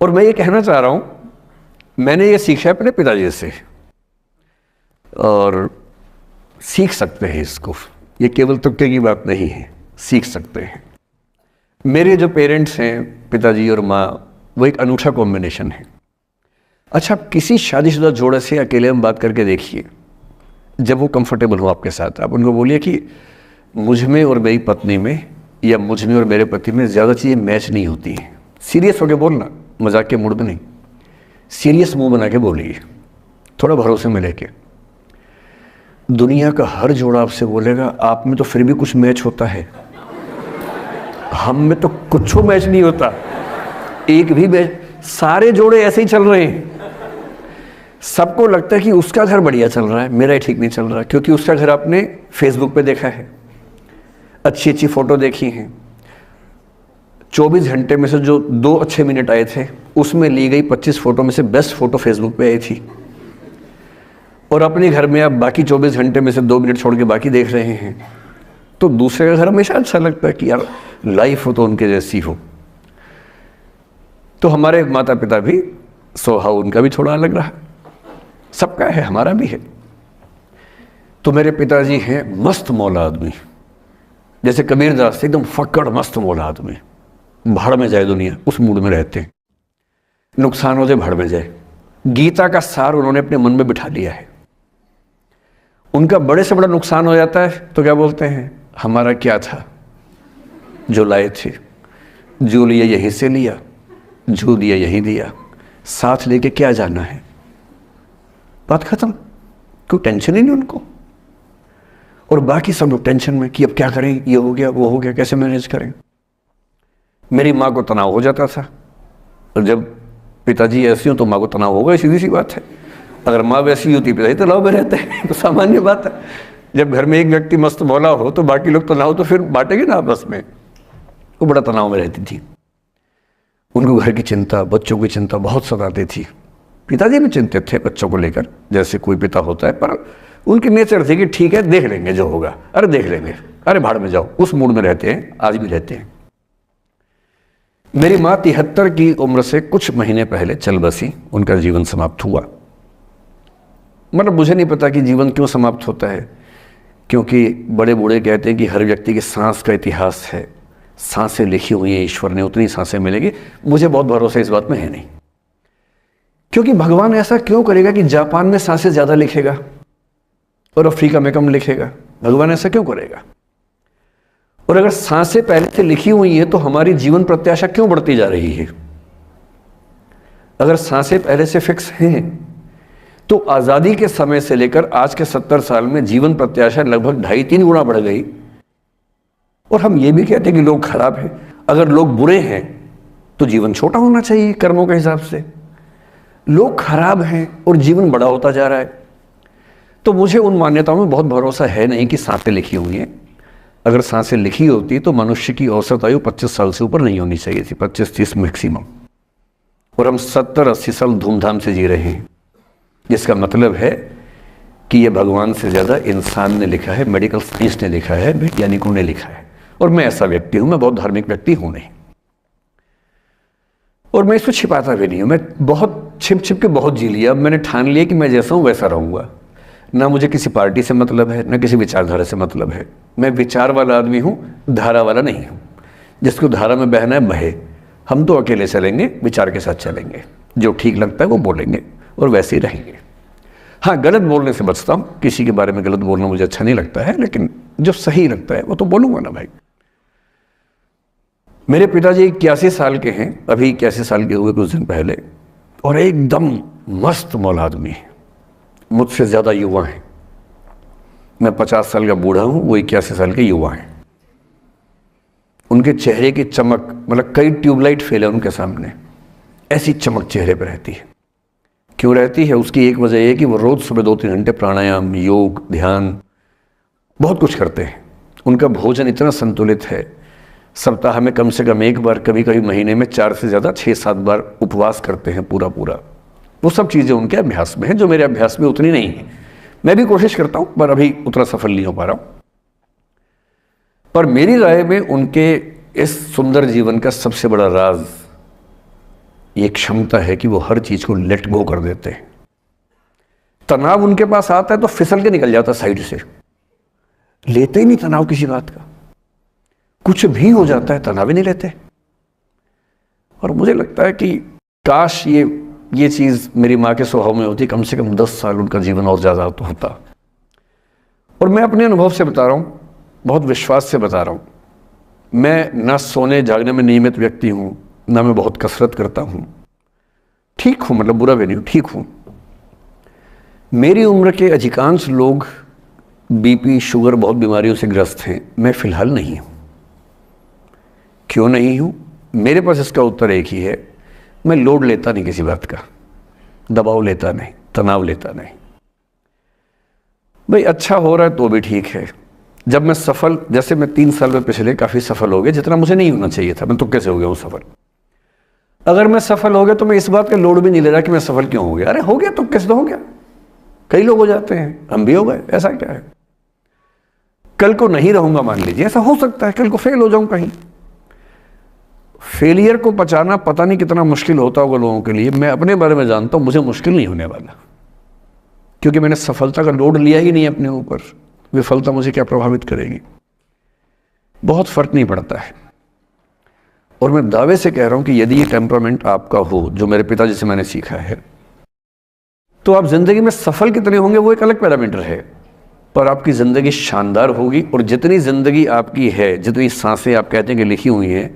और मैं ये कहना चाह रहा हूँ, मैंने ये सीखा है अपने पिताजी से, और सीख सकते हैं इसको, ये केवल तुक्के की बात नहीं है, सीख सकते हैं। मेरे जो पेरेंट्स हैं, पिताजी और माँ, वो एक अनूठा कॉम्बिनेशन है। अच्छा, आप किसी शादीशुदा जोड़े से अकेले में बात करके देखिए, जब वो कंफर्टेबल हो आपके साथ, आप उनको बोलिए कि मुझ में और मेरी पत्नी में, या मुझ में और मेरे पति में ज़्यादा चीज़ें मैच नहीं होती हैं। सीरियस होकर बोलना, मजाक के मूड में नहीं, सीरियस मुंह बना के बोलिए, थोड़ा भरोसे में लेके। दुनिया का हर जोड़ा आपसे बोलेगा आप में तो फिर भी कुछ मैच होता है, हम में तो कुछ मैच नहीं होता, एक भी मैच। सारे जोड़े ऐसे ही चल रहे हैं, सबको लगता है कि उसका घर बढ़िया चल रहा है, मेरा ही ठीक नहीं चल रहा, क्योंकि उसका घर आपने फेसबुक पे देखा है, अच्छी अच्छी फोटो देखी हैं। 24 घंटे में से जो 2 अच्छे मिनट आए थे, उसमें ली गई 25 फोटो में से बेस्ट फोटो फेसबुक पे आई थी, और अपने घर में आप बाकी 24 घंटे में से 2 मिनट छोड़ के बाकी देख रहे हैं। तो दूसरे का घर हमेशा अच्छा लगता है कि यार लाइफ हो तो उनके जैसी हो। तो हमारे माता पिता भी स्वभाव उनका भी थोड़ा अलग रहा, सबका है, हमारा भी है। तो मेरे पिताजी हैं मस्त मौला आदमी, जैसे कबीर दास एकदम फक्कड़ मस्त मौला आदमी, भाड़ में जाए दुनिया उस मूड में रहते हैं, नुकसान हो जाए भाड़ में जाए। गीता का सार उन्होंने अपने मन में बिठा लिया है। उनका बड़े से बड़ा नुकसान हो जाता है तो क्या बोलते हैं, हमारा क्या था जो लाए थे, जो लिया यहीं से लिया, जो दिया यहीं दिया, साथ लेके क्या जाना है, बात खत्म, कोई टेंशन ही नहीं उनको। और बाकी सब लोग टेंशन में कि अब क्या करें, ये हो गया वो हो गया, कैसे मैनेज करें। मेरी माँ को तनाव हो जाता था, और जब पिताजी ऐसे हो तो माँ को तनाव होगा, सीधी सी बात है। अगर माँ वैसी होती पिताजी तनाव में रहते हैं, तो सामान्य बात है। जब घर में एक व्यक्ति मस्त मौला हो तो बाकी लोग तनाव तो फिर बांटेंगे ना आपस में। वो बड़ा तनाव में रहती थी, उनको घर की चिंता, बच्चों की चिंता बहुत सताती थी। पिताजी भी चिंतित थे बच्चों को लेकर, जैसे कोई पिता होता है, पर उनकी नेचर थी कि ठीक है देख लेंगे जो होगा, अरे देख लेंगे, अरे भाड़ में जाओ, उस मूड में रहते हैं, आज भी रहते हैं। मेरी माँ 73 की उम्र से कुछ महीने पहले चल बसी, उनका जीवन समाप्त हुआ। मतलब मुझे नहीं पता कि जीवन क्यों समाप्त होता है, क्योंकि बड़े बूढ़े कहते हैं कि हर व्यक्ति की सांस का इतिहास है, सांसें लिखी हुई हैं ईश्वर ने, उतनी सांसें मिलेगी। मुझे बहुत भरोसा इस बात में है नहीं, क्योंकि भगवान ऐसा क्यों करेगा कि जापान में सांसें ज्यादा लिखेगा और अफ्रीका में कम लिखेगा, भगवान ऐसा क्यों करेगा। और अगर सांसें पहले से लिखी हुई है तो हमारी जीवन प्रत्याशा क्यों बढ़ती जा रही है। अगर सांसें पहले से फिक्स हैं तो आजादी के समय से लेकर आज के 70 साल में जीवन प्रत्याशा लगभग 2.5-3 गुना बढ़ गई। और हम ये भी कहते हैं कि लोग खराब हैं। अगर लोग बुरे हैं तो जीवन छोटा होना चाहिए कर्मों के हिसाब से। लोग खराब हैं और जीवन बड़ा होता जा रहा है। तो मुझे उन मान्यताओं में बहुत भरोसा है नहीं कि सांसें लिखी हुई हैं। अगर सांसें लिखी होती तो मनुष्य की औसत आयु 25 साल से ऊपर नहीं होनी चाहिए थी, 25-30 मैक्सिमम। और हम 70-80 साल धूमधाम से जी रहे हैं, जिसका मतलब है कि यह भगवान से ज़्यादा इंसान ने लिखा है, मेडिकल साइंस ने लिखा है, वैज्ञानिकों ने लिखा है। और मैं ऐसा व्यक्ति हूं, मैं बहुत धार्मिक व्यक्ति हूं नहीं, और मैं इसको छिपाता भी नहीं हूं। मैं बहुत छिप छिप के बहुत जी लिया। अब मैंने ठान लिया कि मैं जैसा हूं वैसा रहूंगा। ना मुझे किसी पार्टी से मतलब है, ना किसी विचारधारा से मतलब है। मैं विचार वाला आदमी हूं, धारा वाला नहीं हूं। जिसको धारा में बहना है बहे, हम तो अकेले चलेंगे, विचार के साथ चलेंगे। जो ठीक लगता है वो बोलेंगे और वैसे ही रहेंगे। हाँ, गलत बोलने से बचता हूँ, किसी के बारे में गलत बोलना मुझे अच्छा नहीं लगता है, लेकिन जो सही लगता है वो तो बोलूँगा ना भाई। मेरे पिताजी 81 साल के हैं, अभी 81 साल के हुए कुछ दिन पहले, और एकदम मस्त मौला आदमी है, मुझसे ज़्यादा युवा हैं। मैं 50 साल का बूढ़ा हूँ, वो 81 साल के युवा हैं। उनके चेहरे की चमक, मतलब कई ट्यूबलाइट फेल है उनके सामने, ऐसी चमक चेहरे पर रहती है। क्यों रहती है? उसकी एक वजह यह कि वो रोज़ सुबह 2-3 घंटे प्राणायाम, योग, ध्यान, बहुत कुछ करते हैं। उनका भोजन इतना संतुलित है, सप्ताह में कम से कम 1 बार, कभी कभी महीने में 4 से ज़्यादा 6-7 बार उपवास करते हैं पूरा। वो सब चीज़ें उनके अभ्यास में हैं, जो मेरे अभ्यास में उतनी नहीं है। मैं भी कोशिश करता हूँ, पर अभी उतना सफल नहीं हो पा रहा हूँ। पर मेरी राय में उनके इस सुंदर जीवन का सबसे बड़ा राज ये क्षमता है कि वो हर चीज़ को लेट गो कर देते हैं। तनाव उनके पास आता है तो फिसल के निकल जाता साइड से, लेते ही नहीं तनाव किसी बात का। कुछ भी हो जाता है तनाव ही नहीं लेते। और मुझे लगता है कि काश ये चीज़ मेरी माँ के स्वभाव में होती, कम से कम 10 साल उनका जीवन और ज़्यादा तो होता। और मैं अपने अनुभव से बता रहा हूँ, बहुत विश्वास से बता रहा हूँ। मैं ना सोने जागने में नियमित व्यक्ति हूँ, ना मैं बहुत कसरत करता हूँ। ठीक हूँ, मतलब बुरा भी नहीं हूँ, ठीक हूँ। मेरी उम्र के अधिकांश लोग बीपी, शुगर, बहुत बीमारियों से ग्रस्त हैं। मैं फिलहाल नहीं हूँ। क्यों नहीं हूँ? मेरे पास इसका उत्तर एक ही है, मैं लोड लेता नहीं किसी बात का, दबाव लेता नहीं, तनाव लेता नहीं। भाई अच्छा हो रहा है तो भी ठीक है। जब मैं सफल, जैसे मैं 3 साल में पिछले काफ़ी सफल हो गया, जितना मुझे नहीं होना चाहिए था, मैं तुक्के से हो गया हूँ सफल। अगर मैं सफल हो गया तो मैं इस बात का लोड भी नहीं ले रहा कि मैं सफल क्यों हो गया। अरे हो गया, तुक्के से तो हो गया। कई लोग हो जाते हैं, हम भी हो गए, ऐसा क्या है। कल को नहीं रहूंगा, मान लीजिए, ऐसा हो सकता है, कल को फेल हो जाऊं कहीं। फेलियर को पचाना पता नहीं कितना मुश्किल होता होगा लोगों के लिए। मैं अपने बारे में जानता हूं, मुझे मुश्किल नहीं होने वाला, क्योंकि मैंने सफलता का लोड लिया ही नहीं अपने ऊपर। विफलता मुझे क्या प्रभावित करेगी? बहुत फर्क नहीं पड़ता है। और मैं दावे से कह रहा हूं कि यदि ये टेम्परामेंट आपका हो, जो मेरे पिताजी से मैंने सीखा है, तो आप जिंदगी में सफल कितने होंगे वो एक अलग पैरामीटर है, पर आपकी जिंदगी शानदार होगी। और जितनी जिंदगी आपकी है, जितनी सांसें आप कहते हैं कि लिखी हुई हैं,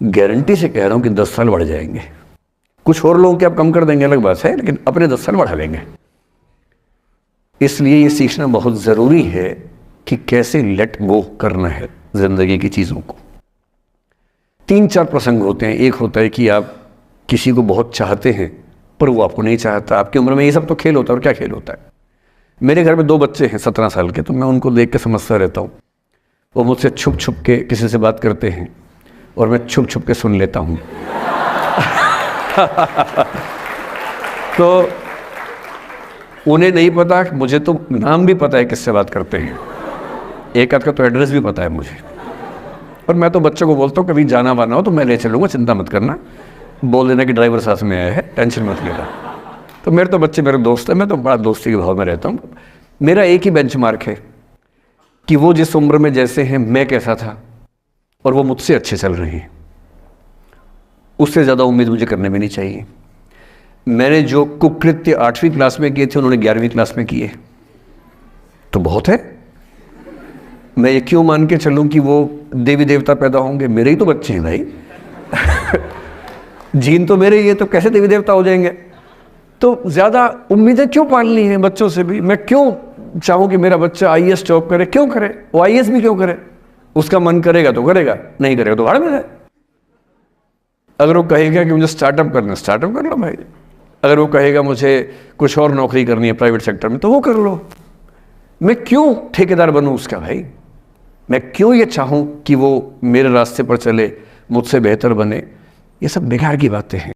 गारंटी से कह रहा हूं कि 10 साल बढ़ जाएंगे। कुछ और लोगों के आप कम कर देंगे, अलग बात है, लेकिन अपने 10 साल बढ़ा लेंगे। इसलिए ये सीखना बहुत ज़रूरी है कि कैसे लेट गो करना है जिंदगी की चीज़ों को। 3-4 प्रसंग होते हैं। एक होता है कि आप किसी को बहुत चाहते हैं पर वो आपको नहीं चाहता। आपकी उम्र में ये सब तो खेल होता है। और क्या खेल होता है? मेरे घर में 2 बच्चे हैं 17 साल के, तो मैं उनको देख के समझता रहता हूँ। वो मुझसे छुप छुप के किसी से बात करते हैं और मैं छुप छुप के सुन लेता हूँ। तो उन्हें नहीं पता, मुझे तो नाम भी पता है किससे बात करते हैं, एक आध का तो एड्रेस भी पता है मुझे। और मैं तो बच्चों को बोलता हूँ कभी जाना वाना हो तो मैं ले चलूँगा, चिंता मत करना, बोल देना कि ड्राइवर साथ में आया है, टेंशन मत लेना। तो मेरे तो बच्चे मेरे दोस्त हैं, मैं तो बड़ा दोस्ती के भाव में रहता हूँ। मेरा एक ही बेंचमार्क है कि वो जिस उम्र में जैसे हैं मैं कैसा था, और वो मुझसे अच्छे चल रहे हैं। उससे ज़्यादा उम्मीद मुझे करने में नहीं चाहिए। मैंने जो कुकृत्य 8वीं क्लास में किए थे उन्होंने 11वीं क्लास में किए, तो बहुत है। मैं ये क्यों मान के चलूँ कि वो देवी देवता पैदा होंगे? मेरे ही तो बच्चे हैं भाई। जीन तो मेरे ही है, तो कैसे देवी देवता हो जाएंगे? तो ज़्यादा उम्मीदें क्यों पालनी है बच्चों से भी? मैं क्यों चाहूँ कि मेरा बच्चा IAS जॉब करे? क्यों करे? वो IAS भी क्यों करे? उसका मन करेगा तो करेगा, नहीं करेगा तो भाड़ में जाए। अगर वो कहेगा कि मुझे स्टार्टअप करना, स्टार्टअप कर लो भाई। अगर वो कहेगा मुझे कुछ और नौकरी करनी है प्राइवेट सेक्टर में, तो वो कर लो। मैं क्यों ठेकेदार बनूं उसका भाई? मैं क्यों ये चाहूँ कि वो मेरे रास्ते पर चले, मुझसे बेहतर बने? ये सब बेकार की बातें हैं।